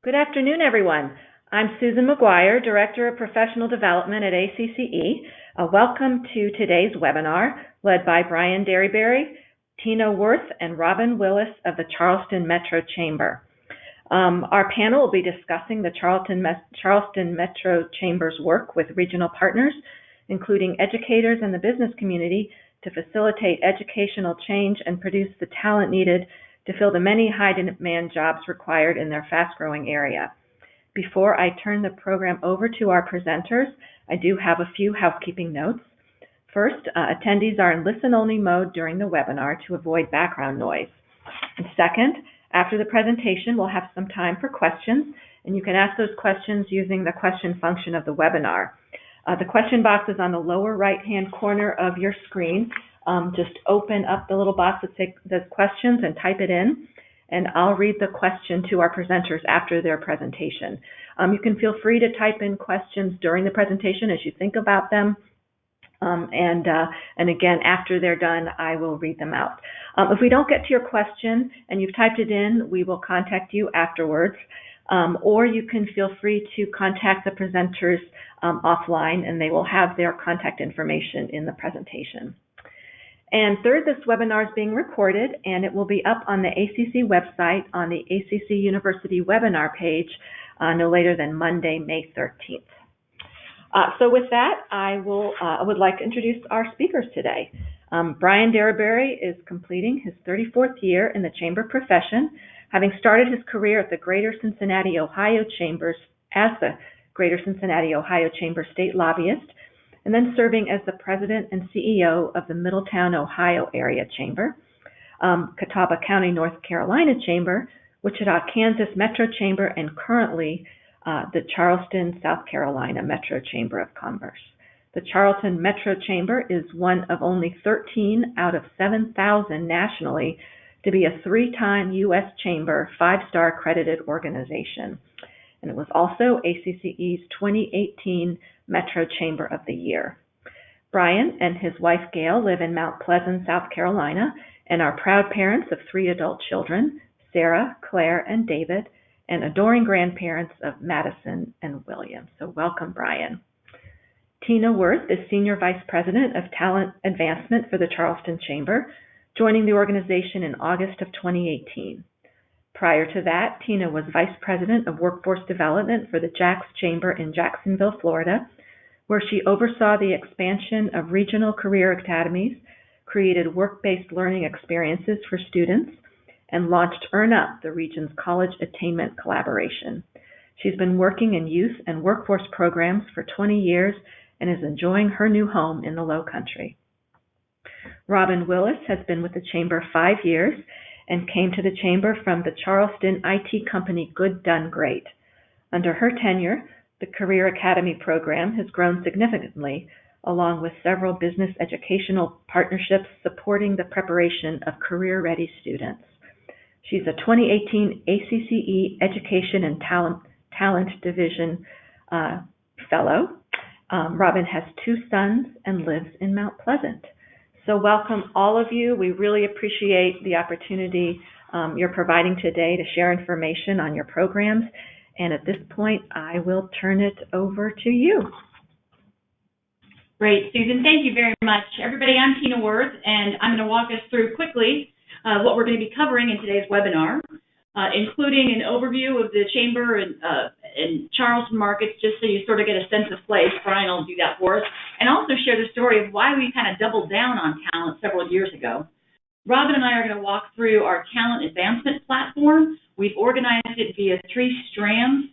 Good afternoon, everyone. I'm Susan McGuire, Director of Professional Development at ACCE. Welcome to today's webinar, led by Brian Derryberry, Tina Worth, and Robin Willis of the Charleston Metro Chamber. Our panel will be discussing the Charleston Metro Chamber's work with regional partners, including educators and the business community, to facilitate educational change and produce the talent needed to fill the many high-demand jobs required in their fast-growing area. Before I turn the program over to our presenters, I do have a few housekeeping notes. First, attendees are in listen-only mode during the webinar to avoid background noise. And second, after the presentation, we'll have some time for questions, and you can ask those questions using the question function of the webinar. The question box is on the lower right-hand corner of your screen. Just open up the little box that says questions and type it in, and I'll read the question to our presenters after their presentation. You can feel free to type in questions during the presentation as you think about them, and again, after they're done, I will read them out. If we don't get to your question and you've typed it in, we will contact you afterwards, or you can feel free to contact the presenters offline, and they will have their contact information in the presentation. And third, this webinar is being recorded, and it will be up on the ACC website on the ACC University webinar page no later than Monday, May 13th. So with that, I would like to introduce our speakers today. Brian Derryberry is completing his 34th year in the chamber profession, having started his career at the Greater Cincinnati, Ohio Chambers as the Greater Cincinnati, Ohio Chamber State Lobbyist, and then serving as the president and CEO of the Middletown, Ohio Area Chamber, Catawba County, North Carolina Chamber, Wichita, Kansas Metro Chamber, and currently the Charleston, South Carolina Metro Chamber of Commerce. The Charleston Metro Chamber is one of only 13 out of 7,000 nationally to be a 3-time U.S. Chamber 5-star accredited organization. And it was also ACCE's 2018 Metro Chamber of the Year. Brian and his wife Gail live in Mount Pleasant, South Carolina, and are proud parents of 3 adult children, Sarah, Claire, and David, and adoring grandparents of Madison and William. So welcome, Brian. Tina Worth is Senior Vice President of Talent Advancement for the Charleston Chamber, joining the organization in August of 2018. Prior to that, Tina was Vice President of Workforce Development for the JAX Chamber in Jacksonville, Florida, where she oversaw the expansion of regional career academies, created work-based learning experiences for students, and launched Earn Up, the region's college attainment collaboration. She's been working in youth and workforce programs for 20 years and is enjoying her new home in the Low Country. Robin Willis has been with the Chamber 5 years and came to the Chamber from the Charleston IT company Good Done Great. Under her tenure, the Career Academy program has grown significantly, along with several business educational partnerships supporting the preparation of career-ready students. She's a 2018 ACCE Education and Talent Division Fellow. Robin has 2 sons and lives in Mount Pleasant. So welcome all of you. We really appreciate the opportunity you're providing today to share information on your programs. And at this point, I will turn it over to you. Great, Susan. Thank you very much. Everybody, I'm Tina Worth, and I'm going to walk us through quickly what we're going to be covering in today's webinar, including an overview of the Chamber and Charleston markets, just so you sort of get a sense of place. Brian will do that for us, and also share the story of why we kind of doubled down on talent several years ago. Robin and I are going to walk through our talent advancement platform. We've organized it via 3 strands,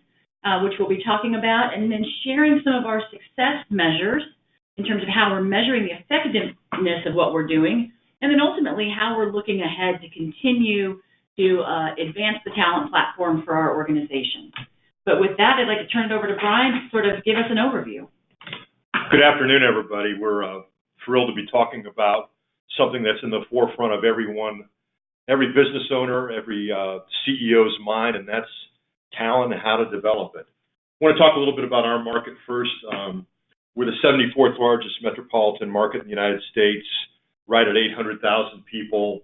which we'll be talking about, and then sharing some of our success measures in terms of how we're measuring the effectiveness of what we're doing, and then ultimately how we're looking ahead to continue to advance the talent platform for our organization. But with that, I'd like to turn it over to Brian to sort of give us an overview. Good afternoon, everybody. We're thrilled to be talking about something that's in the forefront of every business owner, every CEO's mind, and that's talent and how to develop it. I want to talk a little bit about our market first. We're the 74th largest metropolitan market in the United States, right at 800,000 people.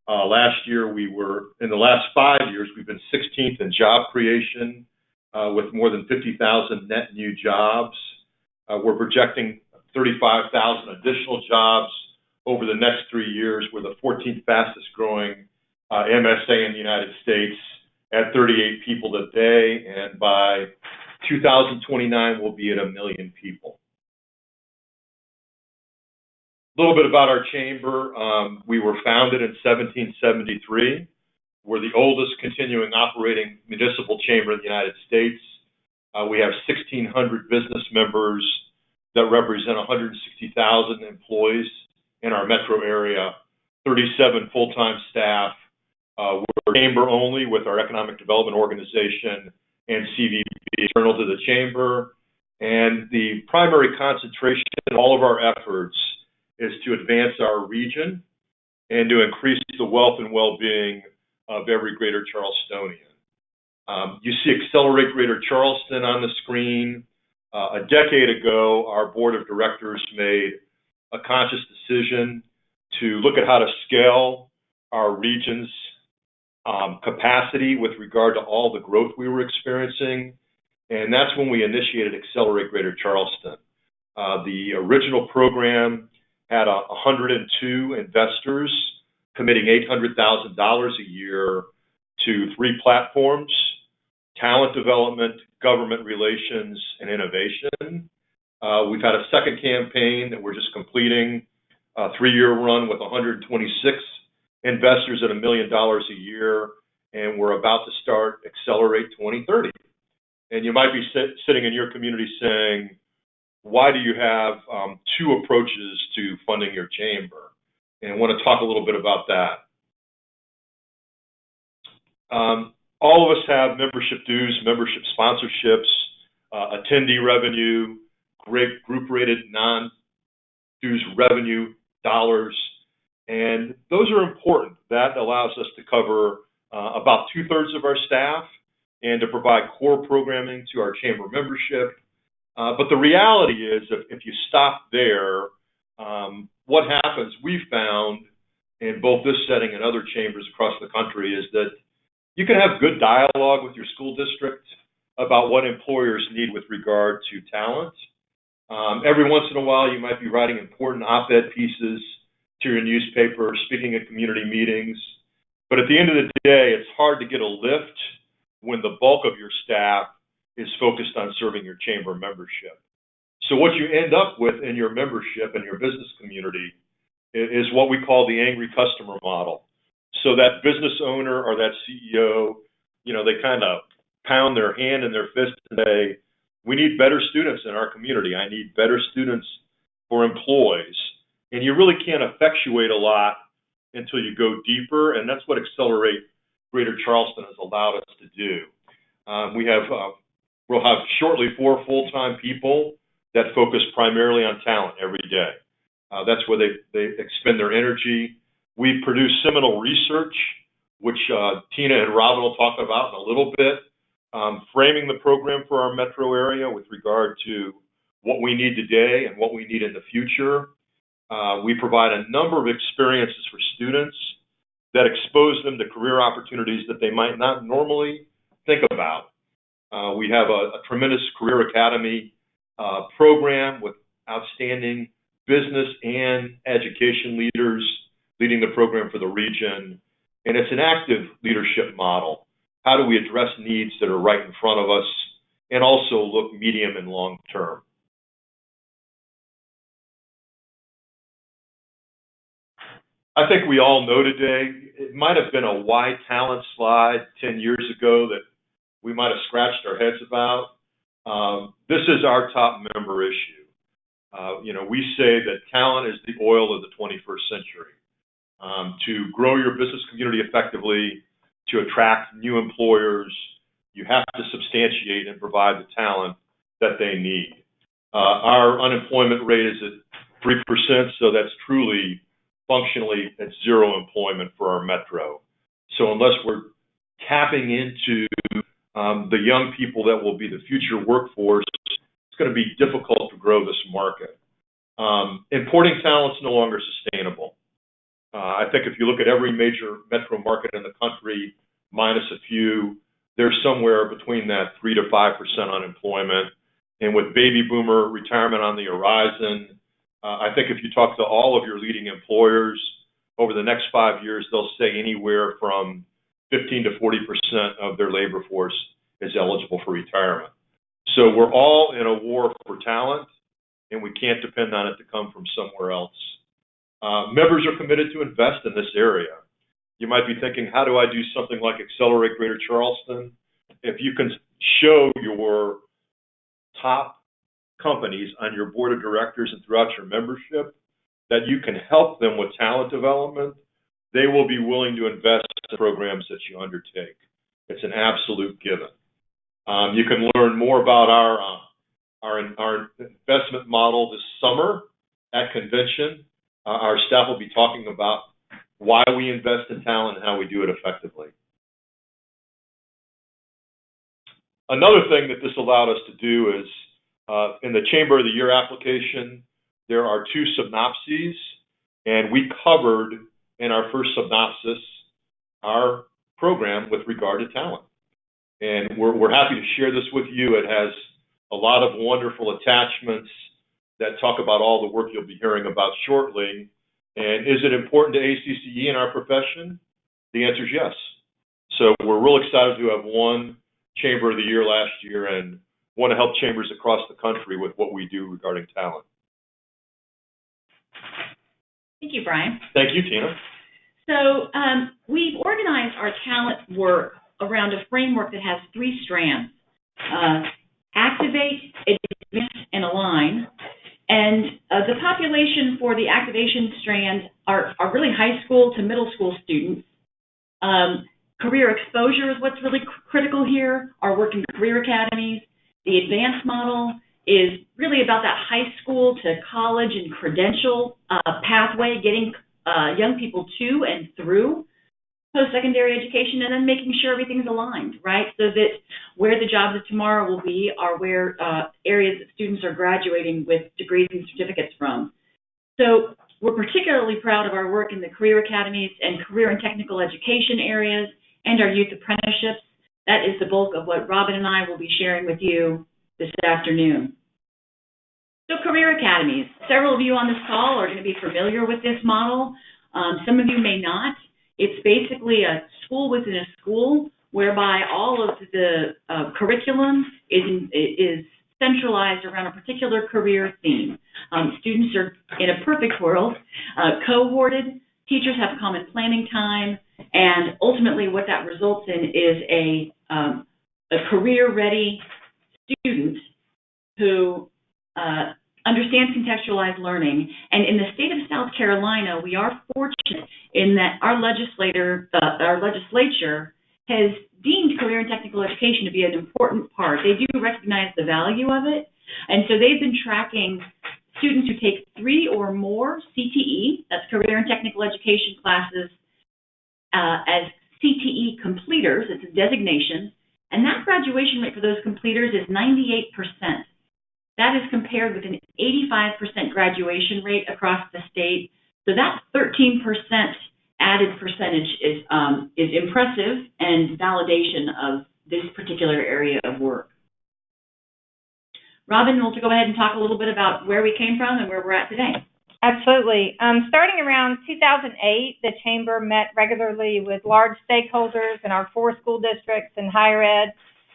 Last year, in the last 5 years, we've been 16th in job creation, with more than 50,000 net new jobs. We're projecting 35,000 additional jobs over the next 3 years. We're the 14th fastest growing MSA in the United States at 38 people a day, and by 2029 we'll be at 1 million people. A little bit about our chamber. We were founded in 1773. We're the oldest continuing operating municipal chamber in the United States. We have 1,600 business members that represent 160,000 employees in our metro area, 37 full-time staff. We're chamber only with our economic development organization and CVB external to the chamber. And the primary concentration of all of our efforts is to advance our region and to increase the wealth and well-being of every Greater Charlestonian. You see Accelerate Greater Charleston on the screen. A decade ago, our board of directors made a conscious decision to look at how to scale our region's capacity with regard to all the growth we were experiencing. And that's when we initiated Accelerate Greater Charleston. The original program had 102 investors committing $800,000 a year to 3 platforms: talent development, government relations, and innovation. We've had a second campaign that we're just completing, a 3-year run with 126 investors at $1 million a year, and we're about to start Accelerate 2030. And you might be sitting in your community saying, why do you have 2 approaches to funding your chamber? And I want to talk a little bit about that. All of us have membership dues, membership sponsorships, attendee revenue, great group-rated non-dues revenue dollars, and those are important. That allows us to cover about 2/3 of our staff and to provide core programming to our chamber membership. But the reality is, if you stop there, what happens, we've found in both this setting and other chambers across the country, is that you can have good dialogue with your school district about what employers need with regard to talent. Every once in a while, you might be writing important op-ed pieces to your newspaper, speaking at community meetings. But at the end of the day, it's hard to get a lift when the bulk of your staff is focused on serving your chamber membership. So what you end up with in your membership and your business community is what we call the angry customer model. So that business owner or that CEO, they kind of pound their hand in their fist and say, we need better students in our community. I need better students for employees. And you really can't effectuate a lot until you go deeper, and that's what Accelerate Greater Charleston has allowed us to do. We'll have shortly 4 full-time people that focus primarily on talent every day. That's where they expend their energy. We produce seminal research, which Tina and Robin will talk about in a little bit, framing the program for our metro area with regard to what we need today and what we need in the future. We provide a number of experiences for students that expose them to career opportunities that they might not normally think about. We have a tremendous career academy program with outstanding business and education leaders leading the program for the region. And it's an active leadership model. How do we address needs that are right in front of us and also look medium and long term? I think we all know today, it might have been a why talent slide 10 years ago that we might have scratched our heads about. This is our top member issue. We say that talent is the oil of the 21st century. To grow your business community effectively, to attract new employers, you have to substantiate and provide the talent that they need. Our unemployment rate is at 3%, so that's truly functionally at zero employment for our metro. So unless we're tapping into the young people that will be the future workforce, it's going to be difficult to grow this market. Importing talent is no longer sustainable. I think if you look at every major metro market in the country, minus a few, they're somewhere between that 3 to 5% unemployment. And with baby boomer retirement on the horizon, I think if you talk to all of your leading employers over the next 5 years, they'll say anywhere from 15 to 40% of their labor force is eligible for retirement. So we're all in a war for talent, and we can't depend on it to come from somewhere else. Members are committed to invest in this area. You might be thinking, how do I do something like Accelerate Greater Charleston? If you can show your top companies on your board of directors and throughout your membership that you can help them with talent development, they will be willing to invest in programs that you undertake. It's an absolute given. You can learn more about our investment model this summer at convention. Our staff will be talking about why we invest in talent and how we do it effectively. Another thing that this allowed us to do is in the Chamber of the Year application, there are 2 synopses, and we covered in our first synopsis our program with regard to talent. And we're happy to share this with you. It has a lot of wonderful attachments that talk about all the work you'll be hearing about shortly. And is it important to ACCE in our profession? The answer is yes. So we're real excited to have won Chamber of the Year last year and want to help chambers across the country with what we do regarding talent. Thank you, Brian. Thank you, Tina. So we've organized our talent work around a framework that has 3 strands: activate, advance, and align. And the population for the activation strand are really high school to middle school students. Career exposure is what's really critical here, our work in career academies. The advanced model is really about that high school to college and credential pathway, getting young people to and through post-secondary education, and then making sure everything's aligned, right? So that where the jobs of tomorrow will be are where areas that students are graduating with degrees and certificates from. So we're particularly proud of our work in the career academies and career and technical education areas and our youth apprenticeships. That is the bulk of what Robin and I will be sharing with you this afternoon. So career academies. Several of you on this call are going to be familiar with this model. Some of you may not. It's basically a school within a school whereby all of the curriculum is centralized around a particular career theme. Students are, in a perfect world, cohorted. Teachers have common planning time, and ultimately what that results in is a career-ready student who understands contextualized learning. And in the state of South Carolina, we are fortunate in that our legislature has deemed career and technical education to be an important part. They do recognize the value of it, and so they've been tracking students who take 3 or more CTE, that's career and technical education classes, as CTE completers. It's a designation, and that graduation rate for those completers is 98%. That is compared with an 85% graduation rate across the state. So that 13% added percentage is impressive and validation of this particular area of work. Robin, we'll go ahead and talk a little bit about where we came from and where we're at today. Absolutely. Starting around 2008, the Chamber met regularly with large stakeholders in our 4 school districts and higher ed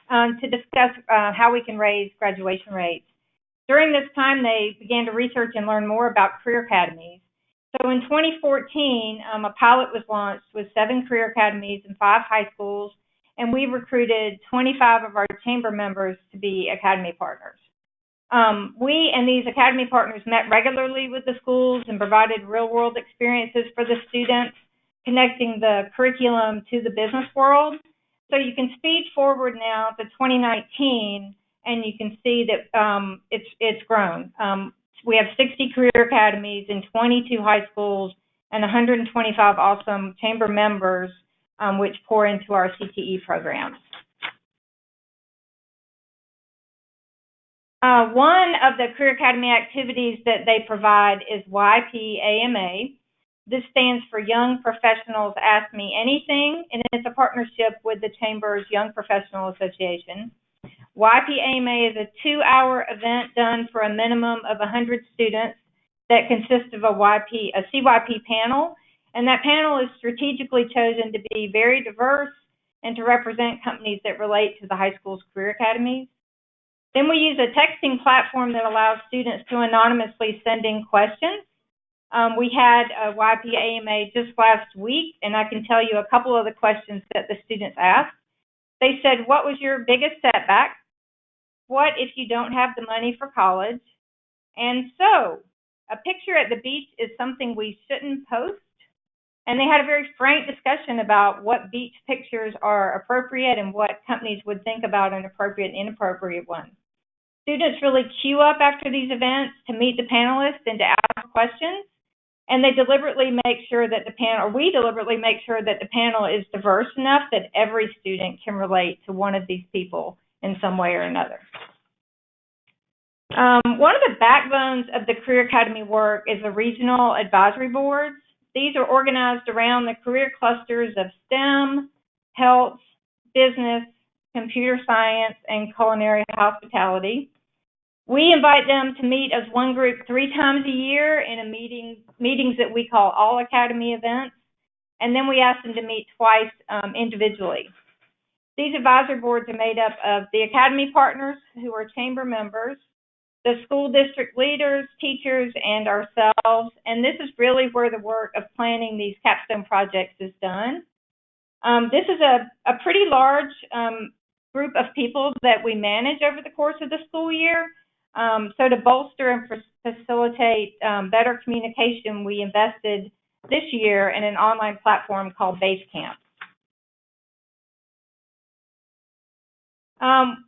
to discuss how we can raise graduation rates. During this time, they began to research and learn more about career academies. So in 2014, a pilot was launched with 7 career academies and 5 high schools, and we recruited 25 of our Chamber members to be academy partners. We and these academy partners met regularly with the schools and provided real-world experiences for the students, connecting the curriculum to the business world. So you can speed forward now to 2019, and you can see that it's grown. We have 60 career academies in 22 high schools and 125 awesome Chamber members, which pour into our CTE programs. One of the Career Academy activities that they provide is YPAMA, This stands for Young Professionals Ask Me Anything, and it's a partnership with the Chamber's Young Professional Association. YPAMA is a 2-hour event done for a minimum of 100 students that consists of a CYP panel, and that panel is strategically chosen to be very diverse and to represent companies that relate to the high school's career academies. Then we use a texting platform that allows students to anonymously send in questions. We had a YPAMA just last week, and I can tell you a couple of the questions that the students asked. They said, what was your biggest setback? What if you don't have the money for college? And so, a picture at the beach is something we shouldn't post. And they had a very frank discussion about what beach pictures are appropriate and what companies would think about an appropriate and inappropriate one. Students really queue up after these events to meet the panelists and to ask questions. And they deliberately make sure that we deliberately make sure that the panel is diverse enough that every student can relate to one of these people in some way or another. One of the backbones of the Career Academy work is the regional advisory boards. These are organized around the career clusters of STEM, health, business, computer science, and culinary hospitality. We invite them to meet as one group 3 times a year in meetings that we call all academy events, and then we ask them to meet twice individually. These advisory boards are made up of the academy partners who are chamber members, the school district leaders, teachers, and ourselves, and this is really where the work of planning these capstone projects is done. This is a pretty large group of people that we manage over the course of the school year. So to bolster and facilitate better communication, we invested this year in an online platform called Basecamp.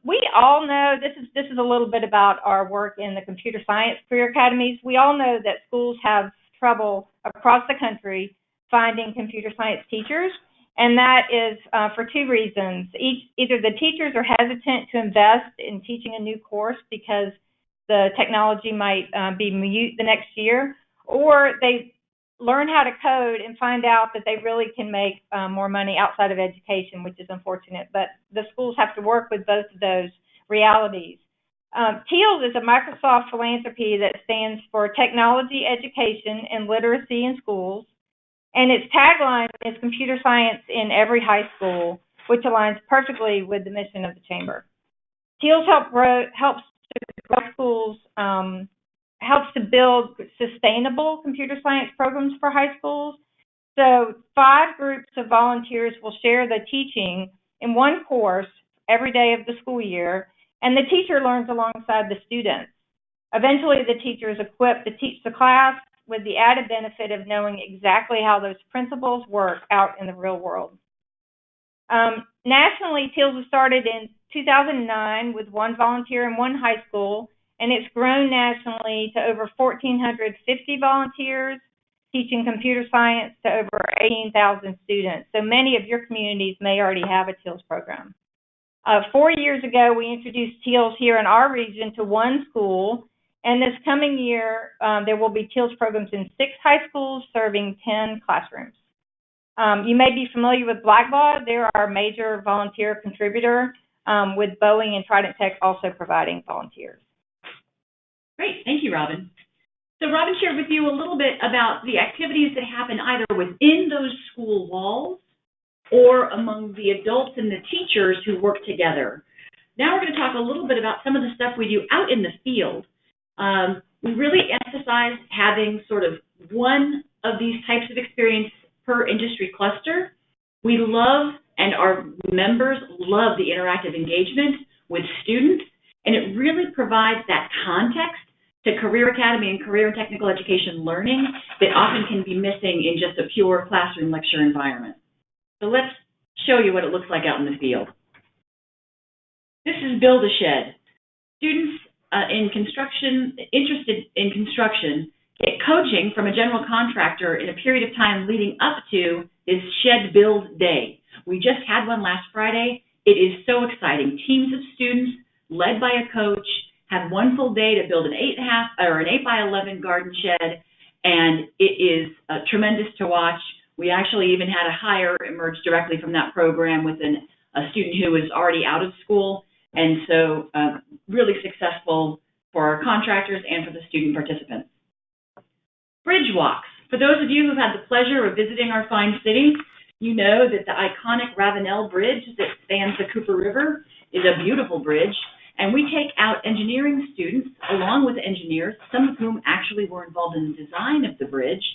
We all know, this is a little bit about our work in the computer science career academies. We all know that schools have trouble across the country finding computer science teachers, and that is for 2 reasons. Either the teachers are hesitant to invest in teaching a new course because the technology might be mute the next year, or they learn how to code and find out that they really can make more money outside of education, which is unfortunate. But the schools have to work with both of those realities. Teals is a Microsoft philanthropy that stands for Technology, Education, and Literacy in Schools, and its tagline is Computer Science in Every High School, which aligns perfectly with the mission of the Chamber. Teals helps to grow schools, helps to build sustainable computer science programs for high schools. So 5 groups of volunteers will share the teaching in one course every day of the school year, and the teacher learns alongside the students. Eventually, the teacher is equipped to teach the class with the added benefit of knowing exactly how those principles work out in the real world. Nationally, Teals was started in 2009 with 1 volunteer in 1 high school, and it's grown nationally to over 1,450 volunteers, teaching computer science to over 18,000 students. So many of your communities may already have a Teals program. 4 years ago, we introduced Teals here in our region to 1 school, and this coming year, there will be Teals programs in 6 high schools serving 10 classrooms. You may be familiar with Blackbaud. They're our major volunteer contributor, with Boeing and Trident Tech also providing volunteers. Great, thank you, Robin. So Robin shared with you a little bit about the activities that happen either within those school walls or among the adults and the teachers who work together. Now we're going to talk a little bit about some of the stuff we do out in the field. We really emphasize having sort of one of these types of experience per industry cluster. We love, and our members love, the interactive engagement with students, and it really provides that context to Career Academy and career and technical education learning that often can be missing in just a pure classroom lecture environment. So let's show you what it looks like out in the field. This is Build a Shed. Students interested in construction get coaching from a general contractor in a period of time leading up to this Shed Build Day. We just had one last Friday. It is so exciting. Teams of students led by a coach have one full day to build an 8 by 11 garden shed, and it is tremendous to watch. We actually even had a hire emerge directly from that program with a student who was already out of school, and so really successful for our contractors and for the student participants. Bridge walks. For those of you who've had the pleasure of visiting our fine city, you know that the iconic Ravenel Bridge that spans the Cooper River is a beautiful bridge, and we take out engineering students along with engineers, some of whom actually were involved in the design of the bridge,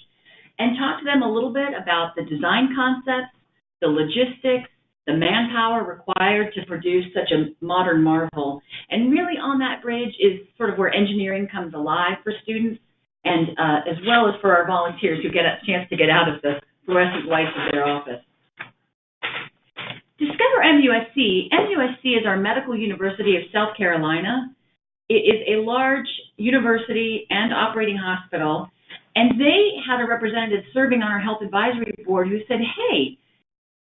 and talk to them a little bit about the design concepts, the logistics, the manpower required to produce such a modern marvel. And really on that bridge is sort of where engineering comes alive for students, and as well as for our volunteers who get a chance to get out of the fluorescent lights of their office. Discover MUSC. MUSC is our Medical University of South Carolina. It is a large university and operating hospital, and they had a representative serving on our health advisory board who said, hey,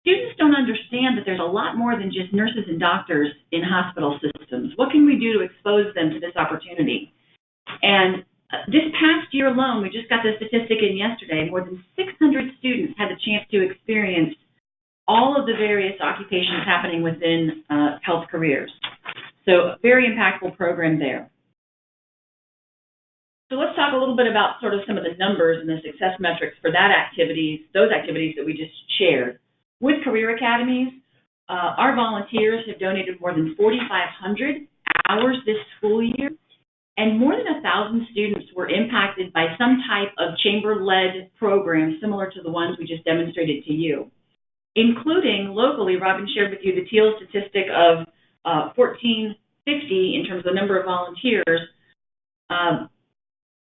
students don't understand that there's a lot more than just nurses and doctors in hospital systems. What can we do to expose them to this opportunity? And this past year alone, we just got the statistic in yesterday, more than 600 students had the chance to experience all of the various occupations happening within health careers. So a very impactful program there. So let's talk a little bit about sort of some of the numbers and the success metrics for those activities that we just shared. With Career Academies, our volunteers have donated more than 4,500 hours this school year, and more than 1,000 students were impacted by some type of chamber-led program similar to the ones we just demonstrated to you, including locally. Robin shared with you the Teals statistic of 1,450 in terms of the number of volunteers.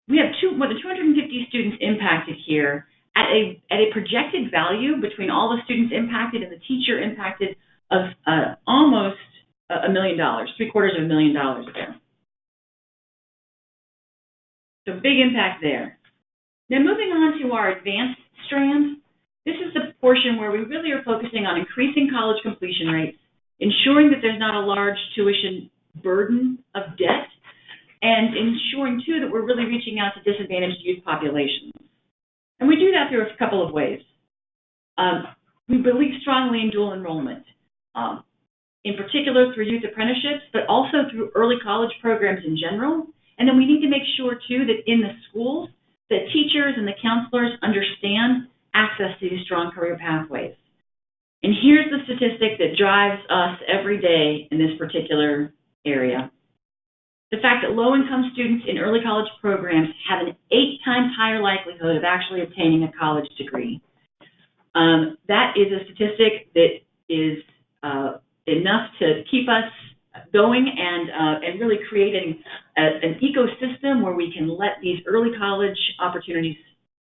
We have more than 250 students impacted here at a projected value between all the students impacted and the teacher impacted of almost $1 million, $750,000 there. So big impact there. Now moving on to our advanced strand, this is the portion where we really are focusing on increasing college completion rates, ensuring that there's not a large tuition burden of debt, and ensuring, too, that we're really reaching out to disadvantaged youth populations. And we do that through a couple of ways. We believe strongly in dual enrollment, in particular through youth apprenticeships, but also through early college programs in general. And then we need to make sure, too, that in the schools, that teachers and the counselors understand access to these strong career pathways. And here's the statistic that drives us every day in this particular area. The fact that low-income students in early college programs have an 8 times higher likelihood of actually obtaining a college degree. That is a statistic that is enough to keep us going and really creating an ecosystem where we can let these early college opportunities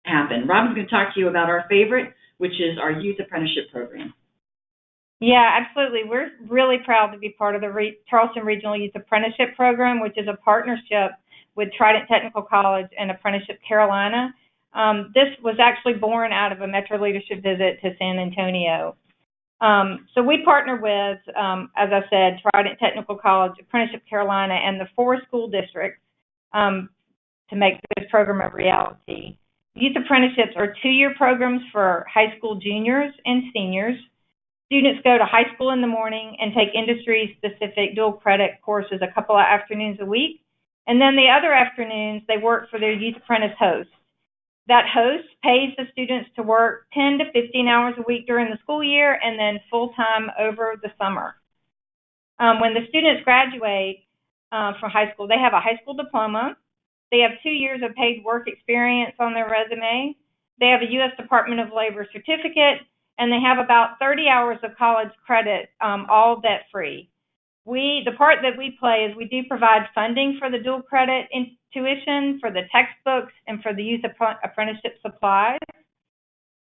happen. Robin's going to talk to you about our favorite, which is our youth apprenticeship program. Yeah, absolutely. We're really proud to be part of the Charleston Regional Youth Apprenticeship Program, which is a partnership with Trident Technical College and Apprenticeship Carolina. This was actually born out of a Metro leadership visit to San Antonio. So we partner with, as I said, Trident Technical College, Apprenticeship Carolina, and the 4 school districts to make this program a reality. Youth apprenticeships are 2-year programs for high school juniors and seniors. Students go to high school in the morning and take industry-specific dual credit courses a couple of afternoons a week. And then the other afternoons, they work for their youth apprentice host. That host pays the students to work 10 to 15 hours a week during the school year and then full-time over the summer. When the students graduate from high school, they have a high school diploma. They have 2 years of paid work experience on their resume. They have a U.S. Department of Labor certificate, and they have about 30 hours of college credit, all debt-free. The part that we play is we do provide funding for the dual credit in tuition, for the textbooks, and for the youth apprenticeship supplies.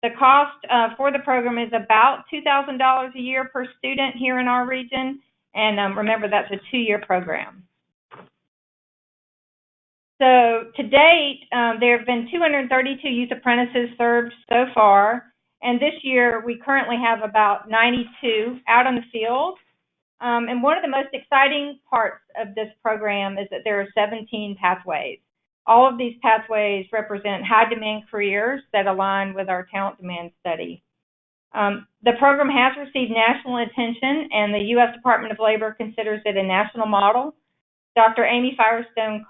The cost for the program is about $2,000 a year per student here in our region, and remember, that's a 2-year program. So to date, there have been 232 youth apprentices served so far, and this year we currently have about 92 out on the field. And one of the most exciting parts of this program is that there are 17 pathways. All of these pathways represent high-demand careers that align with our talent demand study. The program has received national attention, and the U.S. Department of Labor considers it a national model. Dr. Amy Firestone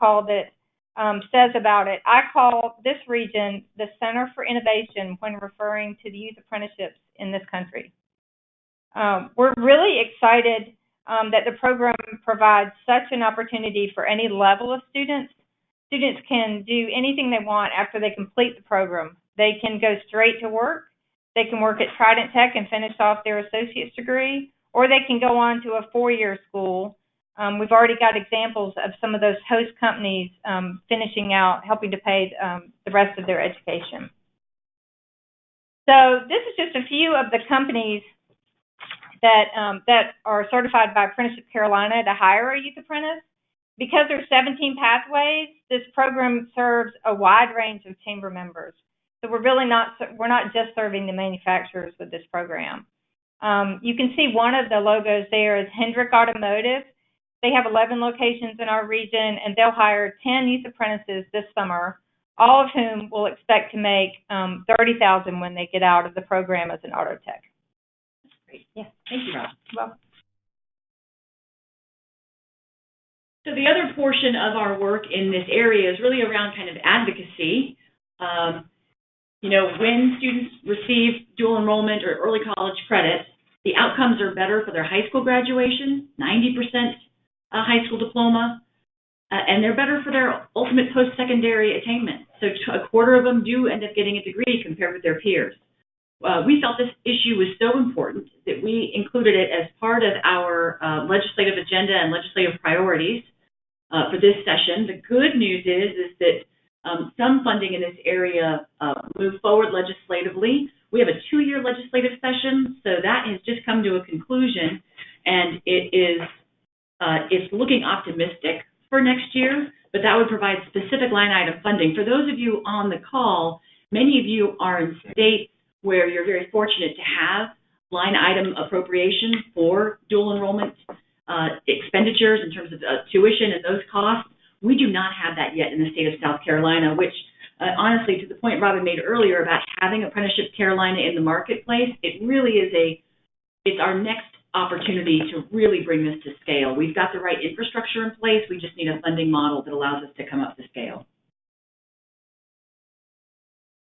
says about it, "I call this region the Center for Innovation when referring to the youth apprenticeships in this country." We're really excited that the program provides such an opportunity for any level of students. Students can do anything they want after they complete the program. They can go straight to work. They can work at Trident Tech and finish off their associate's degree, or they can go on to a four-year school. We've already got examples of some of those host companies finishing out, helping to pay the rest of their education. So this is just a few of the companies that are certified by Apprenticeship Carolina to hire a youth apprentice. Because there's 17 pathways, this program serves a wide range of chamber members. So we're not just serving the manufacturers with this program. You can see one of the logos there is Hendrick Automotive. They have 11 locations in our region, and they'll hire 10 youth apprentices this summer, all of whom will expect to make $30,000 when they get out of the program as an auto tech. That's great. Yeah, thank you, Rob. Well, so the other portion of our work in this area is really around kind of advocacy. When students receive dual enrollment or early college credits, the outcomes are better for their high school graduation, 90% high school diploma, and they're better for their ultimate post-secondary attainment. So a quarter of them do end up getting a degree compared with their peers. We felt this issue was so important that we included it as part of our legislative agenda and legislative priorities for this session. The good news is that some funding in this area moved forward legislatively. We have a 2-year legislative session, so that has just come to a conclusion, and it's looking optimistic for next year, but that would provide specific line item funding. For those of you on the call, many of you are in states where you're very fortunate to have line item appropriation for dual enrollment expenditures in terms of tuition and those costs. We do not have that yet in the state of South Carolina, which honestly, to the point Robin made earlier about having Apprenticeship Carolina in the marketplace, it really is it's our next opportunity to really bring this to scale. We've got the right infrastructure in place. We just need a funding model that allows us to come up to scale.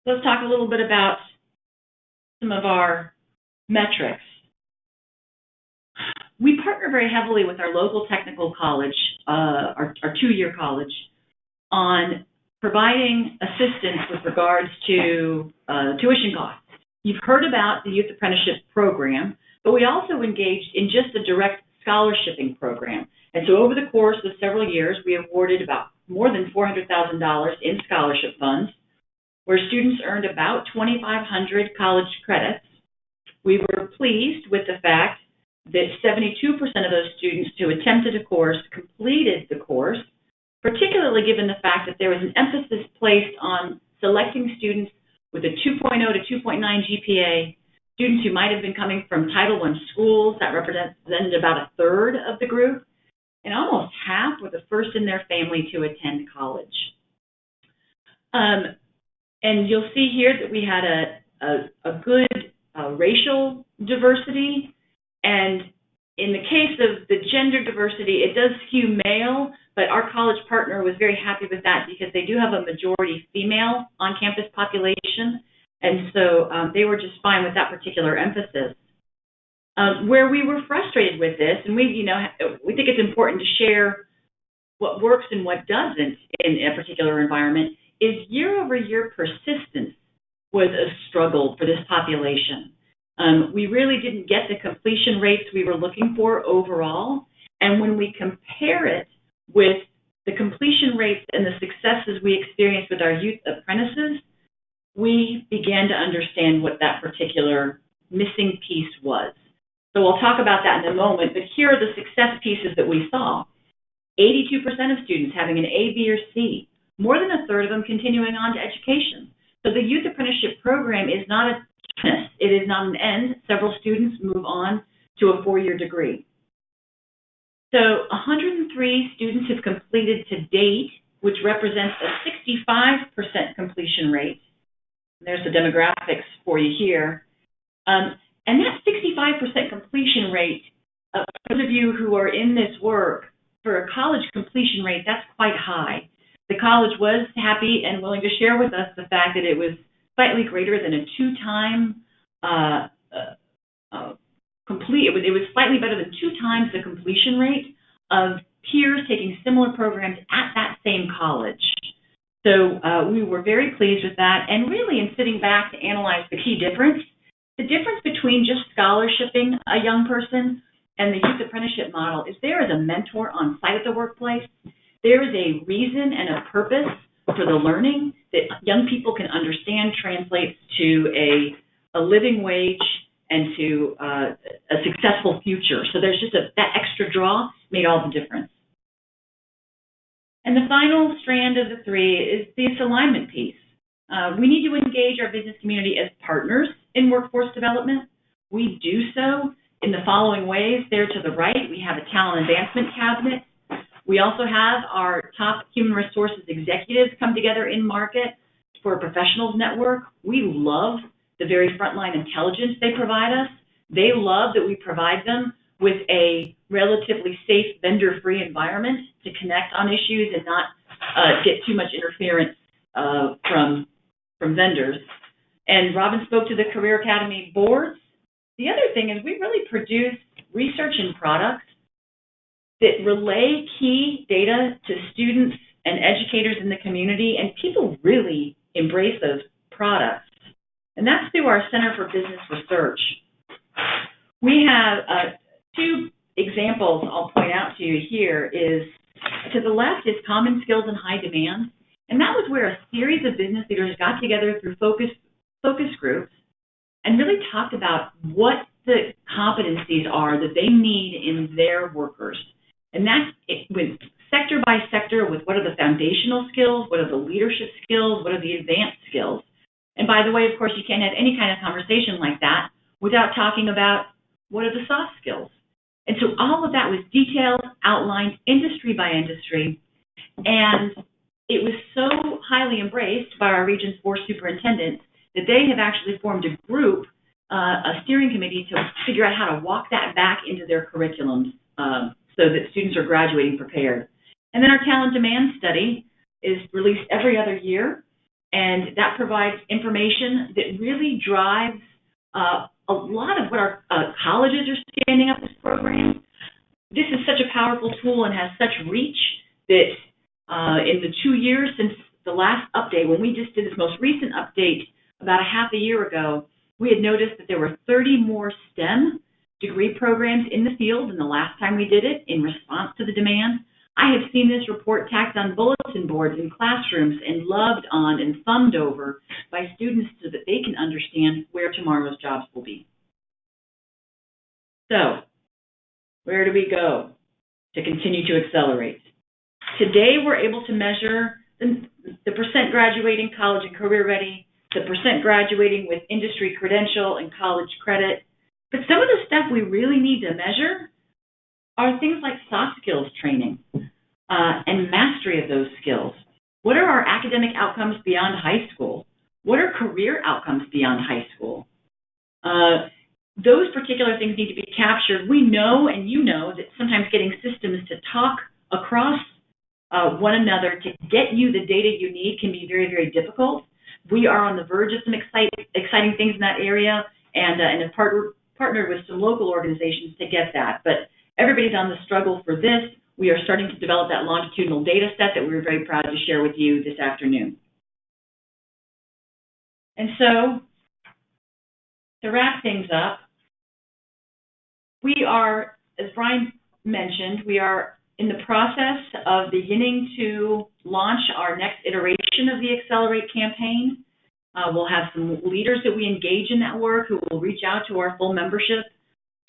Let's talk a little bit about some of our metrics. We partner very heavily with our local technical college, our 2-year college, on providing assistance with regards to tuition costs. You've heard about the Youth Apprenticeship Program, but we also engaged in just a direct scholarshiping program. And so over the course of several years, we awarded about more than $400,000 in scholarship funds, where students earned about 2,500 college credits. We were pleased with the fact that 72% of those students who attempted a course completed the course, particularly given the fact that there was an emphasis placed on selecting students with a 2.0 to 2.9 GPA, students who might have been coming from Title I schools. That represented about a third of the group, and almost half were the first in their family to attend college. And you'll see here that we had a good racial diversity. And in the case of the gender diversity, it does skew male, but our college partner was very happy with that because they do have a majority female on-campus population, and so they were just fine with that particular emphasis. Where we were frustrated with this, and we think it's important to share what works and what doesn't in a particular environment, is year-over-year persistence was a struggle for this population. We really didn't get the completion rates we were looking for overall, and when we compare it with the completion rates and the successes we experienced with our youth apprentices, we began to understand what that particular missing piece was. So we'll talk about that in a moment, but here are the success pieces that we saw. 82% of students having an A, B, or C, more than a third of them continuing on to education. So the Youth Apprenticeship Program is not a it is not an end. Several students move on to a 4-year degree. So 103 students have completed to date which represents a 65% completion rate. There's the demographics for you here. And that 65% completion rate, for those of you who are in this work, for a college completion rate, that's quite high. The college was happy and willing to share with us the fact that it was slightly greater than a two-time it was slightly better than 2 times the completion rate of peers taking similar programs at that same college. So we were very pleased with that, and really in sitting back to analyze the key difference, the difference between just scholarshiping a young person and the youth apprenticeship model is there is a mentor on site at the workplace. There is a reason and a purpose for the learning that young people can understand translates to a living wage and to a successful future. So there's just that extra draw made all the difference. And the final strand of the 3 is this alignment piece. We need to engage our business community as partners in workforce development. We do so in the following ways. There to the right, we have a talent advancement cabinet. We also have our top human resources executives come together in market for a professionals network. We love the very frontline intelligence they provide us. They love that we provide them with a relatively safe, vendor-free environment to connect on issues and not get too much interference from vendors. And Robin spoke to the Career Academy boards. The other thing is we really produce research and products that relay key data to students and educators in the community, and people really embrace those products. And that's through our Center for Business Research. We have 2 examples I'll point out to you here. Is to the left is Common Skills in High Demand, and that was where a series of business leaders got together through focus groups and really talked about what the competencies are that they need in their workers. And that's with sector by sector, with what are the foundational skills, what are the leadership skills, what are the advanced skills. And by the way, of course, you can't have any kind of conversation like that without talking about what are the soft skills. And so all of that was detailed, outlined industry by industry, and it was so highly embraced by our Region's 4 superintendents that they have actually formed a group, a steering committee, to figure out how to walk that back into their curriculums so that students are graduating prepared. And then our talent demand study is released every other year, and that provides information that really drives a lot of what our colleges are standing up as programs. This is such a powerful tool and has such reach that in the 2 years since the last update, when we just did this most recent update about a half a year ago, we had noticed that there were 30 more STEM degree programs in the field than the last time we did it in response to the demand. I have seen this report tacked on bulletin boards in classrooms and loved on and thumbed over by students so that they can understand where tomorrow's jobs will be. So, where do we go to continue to accelerate? Today, we're able to measure the percent graduating college and career ready, the percent graduating with industry credential and college credit. But some of the stuff we really need to measure are things like soft skills training and mastery of those skills. What are our academic outcomes beyond high school? What are career outcomes beyond high school? Those particular things need to be captured. We know, and you know, that sometimes getting systems to talk across one another to get you the data you need can be very, very difficult. We are on the verge of some exciting things in that area, and have partnered with some local organizations to get that. But everybody's on the struggle for this. We are starting to develop that longitudinal data set that we were very proud to share with you this afternoon. And so, to wrap things up, we are, as Brian mentioned, we are in the process of beginning to launch our next iteration of the Accelerate campaign. We'll have some leaders that we engage in that work who will reach out to our full membership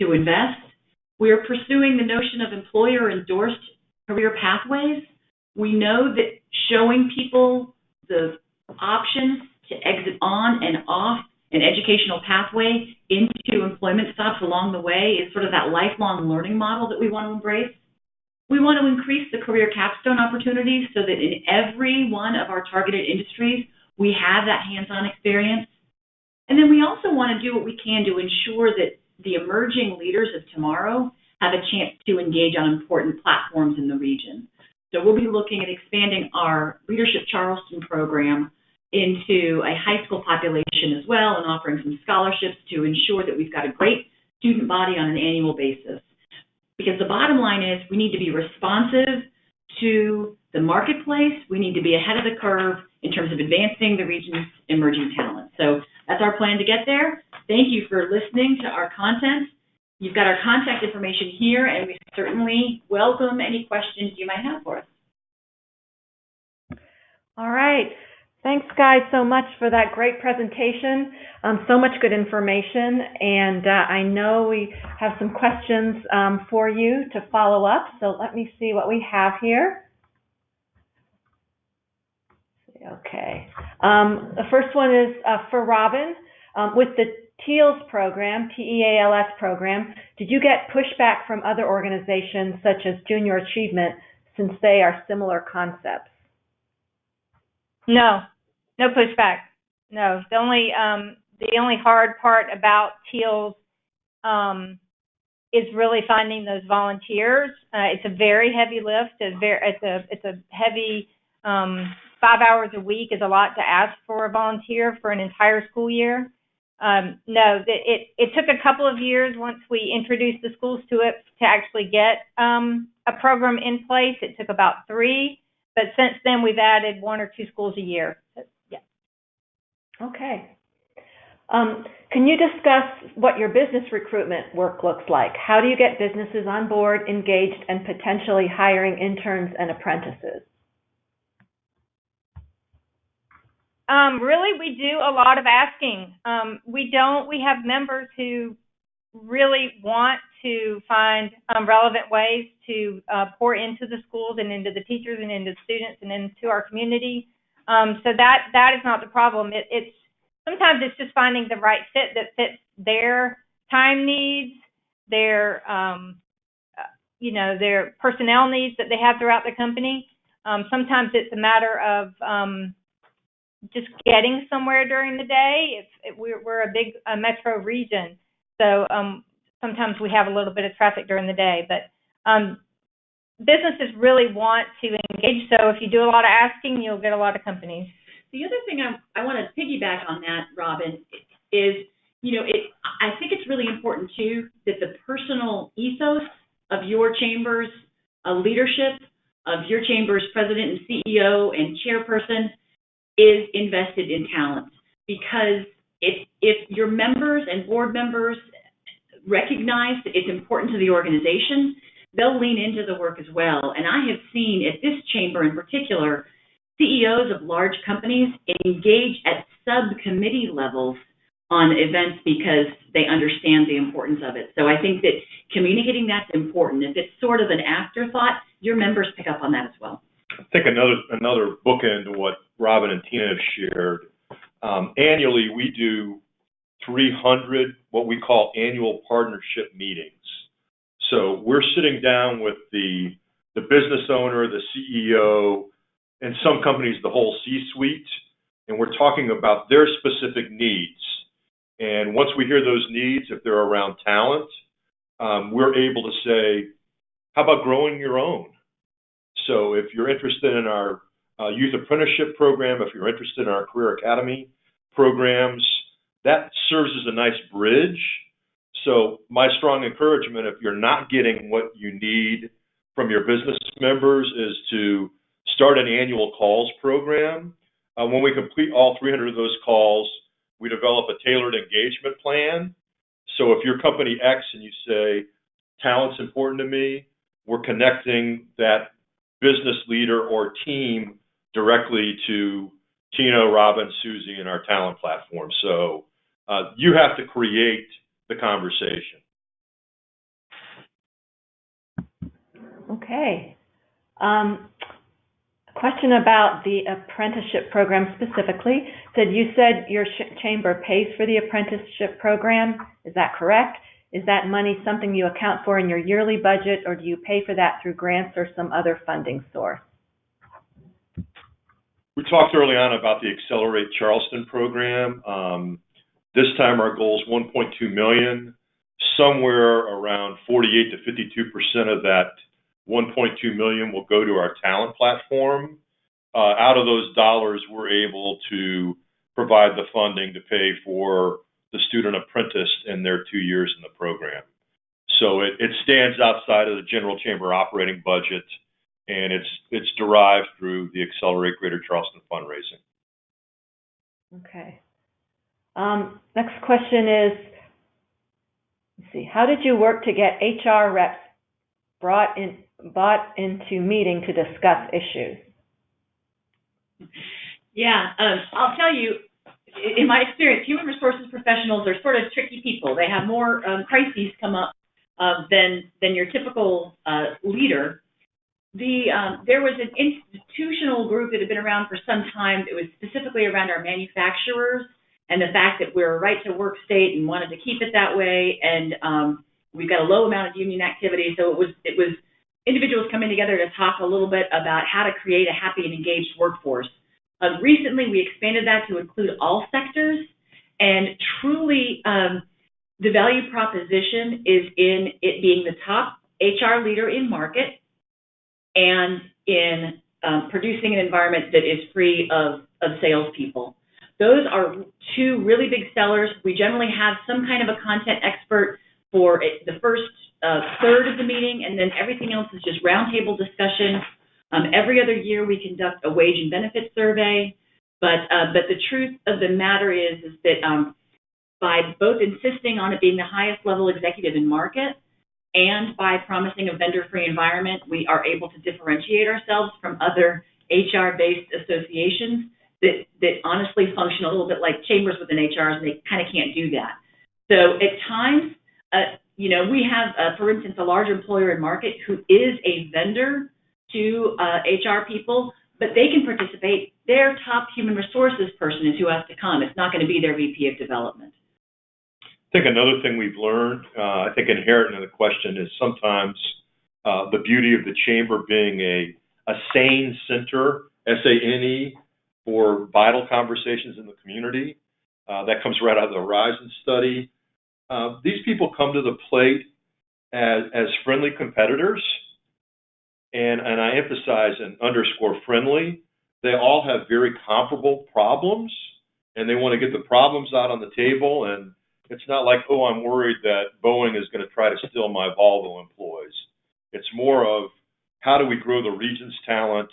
to invest. We are pursuing the notion of employer-endorsed career pathways. We know that showing people the options to exit on and off an educational pathway into employment stops along the way is sort of that lifelong learning model that we want to embrace. We want to increase the career capstone opportunities so that in every one of our targeted industries, we have that hands-on experience. And then we also want to do what we can to ensure that the emerging leaders of tomorrow have a chance to engage on important platforms in the region. So we'll be looking at expanding our Leadership Charleston program into a high school population as well, and offering some scholarships to ensure that we've got a great student body on an annual basis. Because the bottom line is we need to be responsive to the marketplace. We need to be ahead of the curve in terms of advancing the region's emerging talent. So that's our plan to get there. Thank you for listening to our content. You've got our contact information here, and we certainly welcome any questions you might have for us. All right. Thanks, guys, so much for that great presentation. So much good information, and I know we have some questions for you to follow up. So let me see what we have here. Okay. The first one is for Robin. With the Teals program, Teals program, did you get pushback from other organizations such as Junior Achievement since they are similar concepts? No pushback. No, the only hard part about Teals is really finding those volunteers. It's a very heavy lift. It's a heavy 5 hours a week is a lot to ask for a volunteer for an entire school year. No, it took a couple of years once we introduced the schools to it to actually get a program in place. It took about 3, but since then we've added 1 or 2 schools a year. Yeah. Okay. Can you discuss what your business recruitment work looks like? How do you get businesses on board, engaged, and potentially hiring interns and apprentices? Really, we do a lot of asking. We have members who really want to find relevant ways to pour into the schools and into the teachers and into students and into our community. So that is not the problem. Sometimes it's just finding the right fit that fits their time needs, their their personnel needs that they have throughout the company. Sometimes it's a matter of just getting somewhere during the day. We're a big metro region, so sometimes we have a little bit of traffic during the day. But businesses really want to engage, so if you do a lot of asking, you'll get a lot of companies. The other thing I want to piggyback on that, Robin, is, I think it's really important, too, that the personal ethos of your chamber's leadership, of your chamber's president and CEO and chairperson is invested in talent. Because if your members and board members recognize that it's important to the organization, they'll lean into the work as well. And I have seen at this chamber in particular, CEOs of large companies engage at subcommittee levels on events because they understand the importance of it. So I think that communicating that's important. If it's sort of an afterthought, your members pick up on that as well. I think another bookend to what Robin and Tina have shared. Annually, we do 300 what we call annual partnership meetings. So we're sitting down with the business owner, the CEO, and some companies, the whole C-suite, and we're talking about their specific needs. And once we hear those needs, if they're around talent, we're able to say, how about growing your own? So if you're interested in our youth apprenticeship program, if you're interested in our career academy programs, that serves as a nice bridge. So my strong encouragement, if you're not getting what you need from your business members, is to start an annual calls program. When we complete all 300 of those calls, we develop a tailored engagement plan. So if you're company X and you say, talent's important to me, we're connecting that business leader or team directly to Tina, Robin, Susie, and our talent platform. So you have to create the conversation. Okay. Question about the apprenticeship program specifically. You said your chamber pays for the apprenticeship program. Is that correct? Is that money something you account for in your yearly budget, or do you pay for that through grants or some other funding source? We talked early on about the Accelerate Charleston program. This time our goal is $1.2 million. Somewhere around 48 to 52% of that $1.2 million will go to our talent platform. Out of those dollars, we're able to provide the funding to pay for the student apprentice in their 2 years in the program. So it stands outside of the general chamber operating budget, and it's derived through the Accelerate Greater Charleston fundraising. Okay. Next question is, let's see, how did you work to get HR reps brought into meeting to discuss issues? Yeah, I'll tell you, in my experience, human resources professionals are sort of tricky people. They have more crises come up than your typical leader. There was an institutional group that had been around for some time that was specifically around our manufacturers and the fact that we're a right-to-work state and wanted to keep it that way. And we've got a low amount of union activity, so it was individuals coming together to talk a little bit about how to create a happy and engaged workforce. Recently, we expanded that to include all sectors, and truly the value proposition is in it being the top HR leader in market and in producing an environment that is free of salespeople. Those are two really big sellers. We generally have some kind of a content expert for the first third of the meeting, and then everything else is just roundtable discussion. Every other year we conduct a wage and benefit survey, but the truth of the matter is that by both insisting on it being the highest level executive in market and by promising a vendor-free environment, we are able to differentiate ourselves from other HR-based associations that honestly function a little bit like chambers within HRs, and they kind of can't do that. So at times, we have, for instance, a large employer in market who is a vendor to HR people, but they can participate. Their top human resources person is who has to come. It's not going to be their VP of development. I think another thing we've learned, I think inherent in the question, is sometimes the beauty of the chamber being a sane center, SANE, for vital conversations in the community. That comes right out of the Horizon study. These people come to the plate as friendly competitors, and I emphasize and underscore friendly. They all have very comparable problems, and they want to get the problems out on the table, and it's not like, oh, I'm worried that Boeing is going to try to steal my Volvo employees. It's more of, how do we grow the region's talent?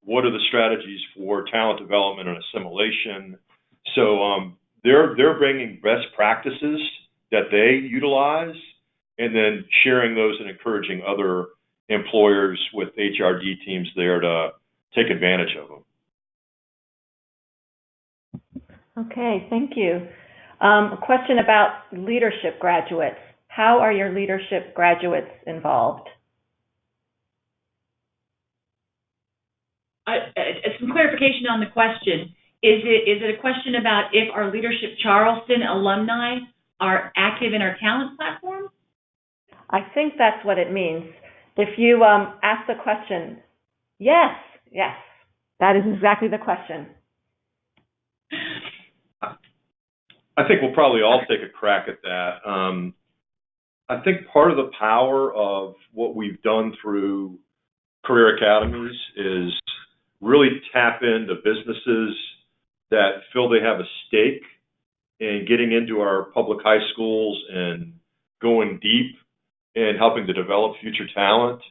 What are the strategies for talent development and assimilation? So they're bringing best practices that they utilize, and then sharing those and encouraging other employers with HRD teams there to take advantage of them. Okay, thank you. A question about leadership graduates. How are your leadership graduates involved? Some clarification on the question. Is it a question about if our Leadership Charleston alumni are active in our talent platform? I think that's what it means. If you ask the question, yes, that is exactly the question. I think we'll probably all take a crack at that. I think part of the power of what we've done through career academies is really tap into businesses that feel they have a stake in getting into our public high schools and going deep and helping to develop future talent.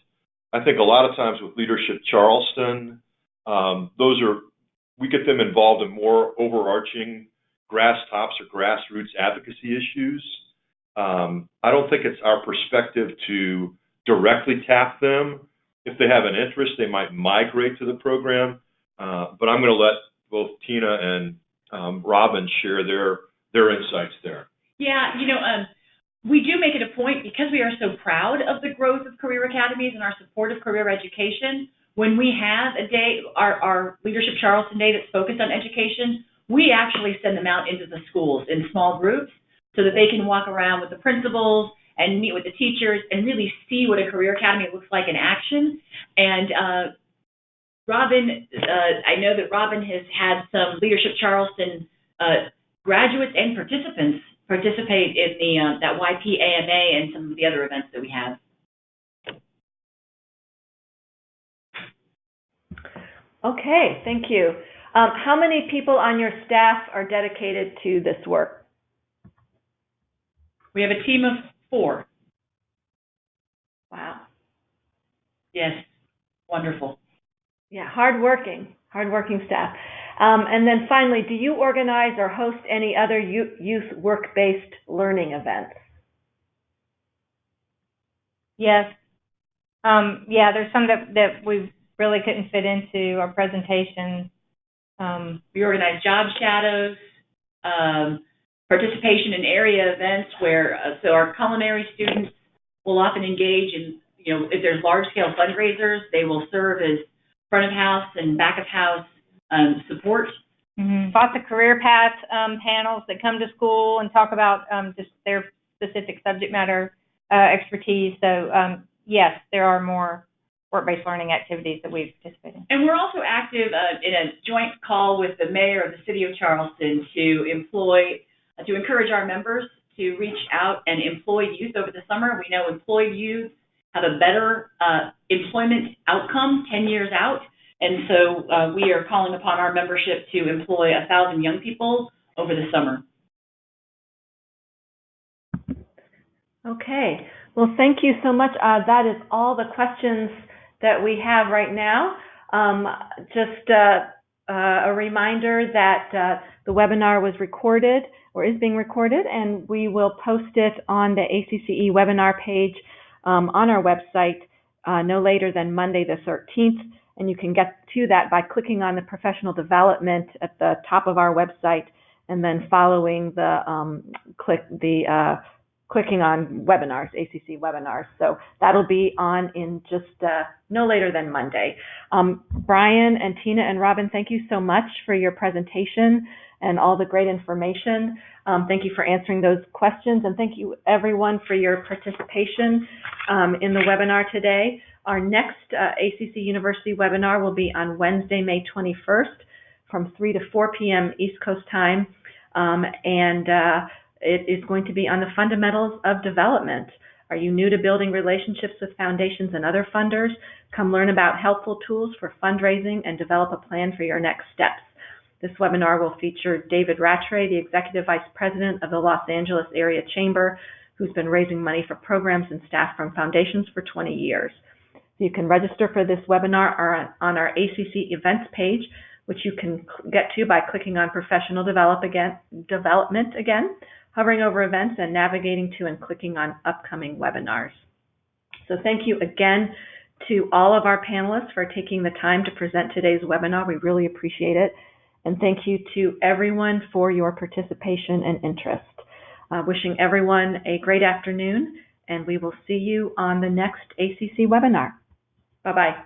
I think a lot of times with Leadership Charleston, we get them involved in more overarching grass tops or grassroots advocacy issues. I don't think it's our perspective to directly tap them. If they have an interest, they might migrate to the program. But I'm going to let both Tina and Robin share their insights there. Yeah, we do make it a point, because we are so proud of the growth of career academies and our support of career education. When we have a day, our Leadership Charleston Day that's focused on education, we actually send them out into the schools in small groups so that they can walk around with the principals and meet with the teachers and really see what a career academy looks like in action. And Robin, I know that Robin has had some Leadership Charleston graduates and participants participate in the that YPAMA and some of the other events that we have. Okay, thank you. How many people on your staff are dedicated to this work? We have a team of 4. Wow. Yes, wonderful. Yeah, hardworking staff. And then finally, do you organize or host any other youth work-based learning events? Yes. Yeah, there's some that we really couldn't fit into our presentation. We organize job shadows, participation in area events where, so our culinary students will often engage in, if there's large-scale fundraisers, they will serve as front of house and back of house support. Mm-hmm. Lots of career path panels that come to school and talk about just their specific subject matter expertise. So, yes, there are more work-based learning activities that we participate in. And we're also active in a joint call with the mayor of the city of Charleston to encourage our members to reach out and employ youth over the summer. We know employed youth have a better employment outcome 10 years out. And so we are calling upon our membership to employ 1,000 young people over the summer. Okay. Well, thank you so much. That is all the questions that we have right now. Just a reminder that the webinar was recorded or is being recorded, and we will post it on the ACCE webinar page on our website no later than Monday the 13th. And you can get to that by clicking on the professional development at the top of our website, and then following the clicking on webinars, ACC webinars. So that'll be on in just no later than Monday. Brian and Tina and Robin, thank you so much for your presentation and all the great information. Thank you for answering those questions, and thank you everyone for your participation in the webinar today. Our next ACC University webinar will be on Wednesday, May 21st from 3 to 4 p.m. East Coast time, it is going to be on the fundamentals of development. Are you new to building relationships with foundations and other funders? Come learn about helpful tools for fundraising and develop a plan for your next steps. This webinar will feature David Rattray, the Executive Vice President of the Los Angeles Area Chamber, who's been raising money for programs and staff from foundations for 20 years. You can register for this webinar on our ACC events page, which you can get to by clicking on Professional Development again, hovering over events, and navigating to and clicking on upcoming webinars. So thank you again to all of our panelists for taking the time to present today's webinar. We really appreciate it. And thank you to everyone for your participation and interest. Wishing everyone a great afternoon, and we will see you on the next ACC webinar. Bye-bye.